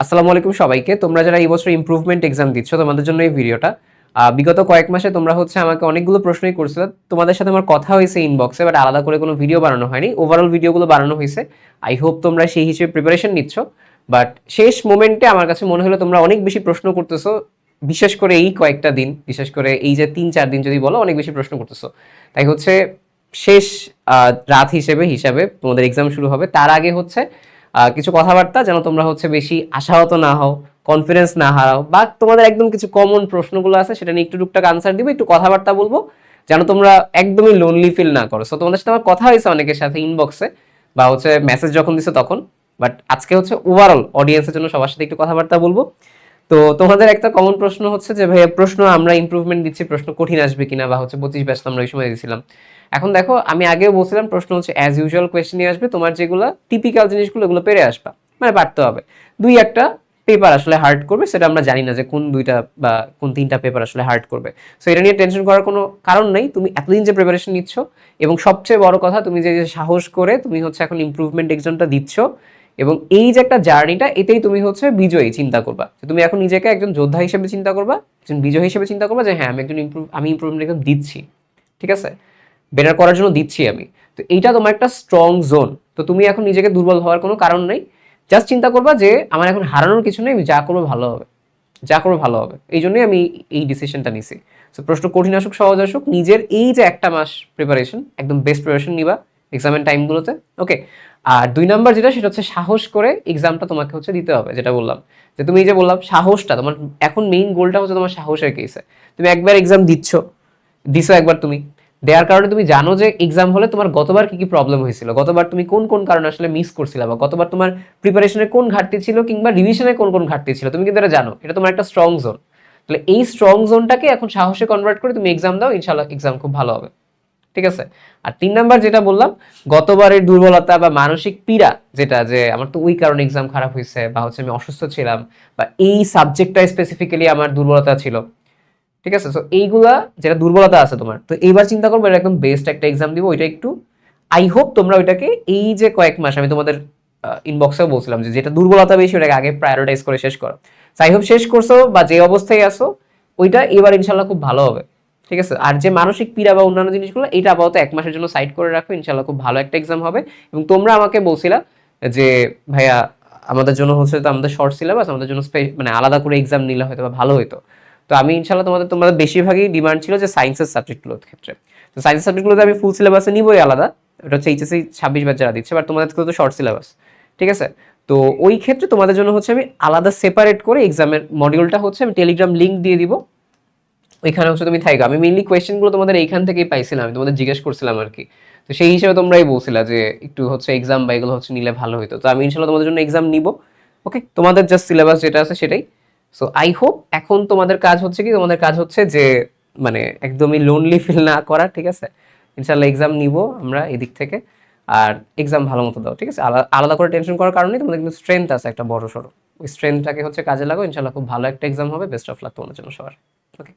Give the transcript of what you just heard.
আসসালামু আলাইকুম সবাইকে। তোমরা যারা এই বছর ইমপ্রুভমেন্ট এক্সাম দিচ্ছ তোমাদের জন্য এই ভিডিওটা। বিগত কয়েক মাসে তোমরা হচ্ছে আমাকে অনেকগুলো প্রশ্নই করছিলে। তোমাদের সাথে আমার কথা হয়েছে ইনবক্সে, বাট আলাদা করে কোনো ভিডিও বানানো হয়নি। ওভারঅল ভিডিওগুলো বানানো হয়েছে। আই হোপ তোমরা সেই হিসেবে প্রিপারেশন নিচ্ছ। বাট শেষ মোমেন্টে আমার কাছে মনে হলো তোমরা অনেক বেশি প্রশ্ন করতেছো, বিশেষ করে এই কয়েকটা দিন, বিশেষ করে এই যে 3-4 দিন যদি বলো, অনেক বেশি প্রশ্ন করতেছো। তাই হচ্ছে শেষ রাত হিসাবে তোমাদের এক্সাম শুরু হবে, তার আগে হচ্ছে কিছু কথাবার্তা যেন তোমরা হচ্ছে বেশি আশাহত না হও, কনফিডেন্স না হারাও, বা তোমাদের একদম কিছু কমন প্রশ্নগুলো আছে সেটা নিয়ে একটু টুকটাক আনসার দিবে, একটু কথাবার্তা বলবো, যেন তোমরা একদমই লোনলি ফিল না করো। সো তোমাদের সাথে আমার কথা হয়েছে অনেকের সাথে ইনবক্সে বা হচ্ছে মেসেজ যখন দিছো তখন। বাট আজকে হচ্ছে ওভারঅল অডিয়েন্সের জন্য সবার সাথে একটু কথাবার্তা বলবো। তো তোমাদের একটা কমন প্রশ্ন হচ্ছে যে ভাইয়া প্রশ্ন আমরা ইমপ্রুভমেন্ট দিচ্ছি, প্রশ্ন কঠিন আসবে কিনা, বা হচ্ছে 25 ব্যাচ আমরা ওই সময় দিয়েছিলাম। এখন দেখো, আমি আগেও বলছিলাম প্রশ্ন হচ্ছে অ্যাজ ইউজুয়াল কোয়েশ্চেনই আসবে, তোমার যেগুলো টিপিক্যাল জিনিসগুলো এগুলো পেরে আসবা, মানে পারতে হবে। দুই একটা পেপার আসলে হার্ড করবে, সেটা আমরা জানি না যে কোন দুইটা বা কোন তিনটা পেপার আসলে হার্ড করবে। সো এটা নিয়ে টেনশন করার কোনো কারণ নেই। তুমি এতদিন যে প্রিপারেশন নিচ্ছ, এবং সবচেয়ে বড় কথা তুমি যে সাহস করে তুমি হচ্ছে এখন ইমপ্রুভমেন্ট এক্সামটা দিচ্ছ, এবং এই যে একটা জার্নিটা, এতেই তুমি হচ্ছে বিজয়ী চিন্তা করবা। তুমি এখন নিজেকে একজন যোদ্ধা হিসেবে চিন্তা করবা, একজন বিজয়ী হিসেবে চিন্তা করবা যে হ্যাঁ আমি ইমপ্রুভমেন্ট এক্সাম দিচ্ছি, ঠিক আছে, বেটার করার জন্য দিচ্ছি আমি। তো এইটা তোমার একটা স্ট্রং জোন। তো তুমি এখন নিজেকে দুর্বল হওয়ার কোনো কারণ নেই। জাস্ট চিন্তা করবা যে আমার এখন হারানোর কিছু নেই, আমি যা করবো ভালো হবে, যা করবো ভালো হবে। এই জন্যই আমি এই ডিসিশনটা নিছি। তো প্রশ্ন কঠিন আসুক সহজ আসুক, নিজের এই যে একটা মাস প্রিপারেশন, একদম বেস্ট প্রিপারেশন নিবা এক্সামের টাইমগুলোতে। ওকে। আর 2 নাম্বার যেটা, সেটা হচ্ছে সাহস করে এক্সামটা তোমাকে হচ্ছে দিতে হবে। যেটা বললাম, যে তুমি এই যে বললাম সাহসটা তোমার এখন মেইন গোলটা হচ্ছে তোমার সাহসের কেসে। তুমি একবার এক্সাম দিছো একবার, তুমি দেওয়ার কারণে তুমি জানো যে এক্সাম হলে তোমার গতবার কি কি প্রবলেম হয়েছিল, গতবার তুমি কোন কোন কারণে আসলে মিস করছিলে, বা গতবার তোমার প্রিপারেশনে কোন ঘাটতি ছিল, কিংবা রিভিশনে কোন কোন ঘাটতি ছিল, তুমি কিন্তু এটা জানো। এটা তোমার একটা স্ট্রং জোন। তাহলে এই স্ট্রং জোনটাকে এখন সাহসে কনভার্ট করে তুমি এক্সাম দাও, ইনশাল্লাহ এক্সাম খুব ভালো হবে, ঠিক আছে। আর 3 নাম্বার যেটা বললাম, গতবারের দুর্বলতা বা মানসিক পীড়া, যেটা যে আমার তো ওই কারণে এক্সাম খারাপ হয়েছে, বা হচ্ছে আমি অসুস্থ ছিলাম, বা এই সাবজেক্টটা স্পেসিফিক্যালি আমার দুর্বলতা ছিল, ঠিক আছে। তো এইগুলা যেটা দুর্বলতা আছে তোমার, তো এইবার চিন্তা করবো এটা একদম বেস্ট একটা এক্সাম দিব, ওইটা একটু আই হোপ তোমরা ওইটাকে এই যে কয়েক মাস আমি তোমাদের ইনবক্সেও বলছিলাম যে যেটা দুর্বলতা বেশি ওটাকে আগে প্রায়োরিটাইজ করে শেষ করো। আই হোপ শেষ করছো, বা যে অবস্থায় আসো ওইটা এবার ইনশাল্লাহ খুব ভালো হবে, ঠিক আছে। আর যে মানসিক পীড়া বা অন্যান্য জিনিসগুলো, এটা আপাতত 1 মাসের জন্য সাইড করে রাখো, ইনশাল্লাহ খুব ভালো একটা এক্সাম হবে। এবং তোমরা আমাকে বলছিলা যে ভাইয়া আমাদের জন্য হচ্ছে তো আমাদের শর্ট সিলেবাস, আমাদের জন্য মানে আলাদা করে এক্সাম নিলে হয়তো বা ভালো হতো। তো আমি ইনশাল্লাহ তোমাদের বেশিরভাগই ডিমান্ড ছিল যে সায়েন্সের সাবজেক্টগুলোর ক্ষেত্রে। তো সায়েন্সের সাবজেক্টগুলোতে আমি ফুল সিলেবাসে নিবই আলাদা, ওটা হচ্ছে এইচএসসি 26 ব্যাচ যারা দিচ্ছে, বাট তোমাদের তো শর্ট সিলেবাস, ঠিক আছে। তো ওই ক্ষেত্রে তোমাদের জন্য হচ্ছে আমি আলাদা সেপারেট করে এক্সামের মডিউলটা হচ্ছে আমি টেলিগ্রাম লিঙ্ক দিয়ে দিব, ওইখানে হচ্ছে তুমি থাকো। আমি মেইনলি কোয়েশ্চেনগুলো তোমাদের এইখান থেকেই পাইছিলাম, আমি তোমাদের জিজ্ঞেস করছিলাম আর কি। তো সেই হিসেবে তোমরাই বলছিলা যে একটু হচ্ছে এক্সাম বা এগুলো হচ্ছে নিলে ভালো হতো। তো আমি ইনশাল্লাহ তোমাদের জন্য এক্সাম নিব। ওকে, তোমাদের জাস্ট সিলেবাস যেটা আছে সেটাই। সো আই হোপ এখন তোমাদের কাজ হচ্ছে কি, তোমাদের কাজ হচ্ছে যে মানে একদমই লোনলি ফিল না করা, ঠিক আছে। ইনশাল্লাহ এক্সাম নিব আমরা এদিক থেকে। আর এক্সাম ভালো মতো দাও, ঠিক আছে। আলাদা করে টেনশন করার কারণে তোমাদের কিন্তু স্ট্রেংথ আছে একটা বড় সড়ো, ওই স্ট্রেংথটাকে হচ্ছে কাজে লাগো, ইনশাল্লাহ খুব ভালো একটা এক্সাম হবে। বেস্ট অফ লাক তোমাদের জন্য সবার। ওকে।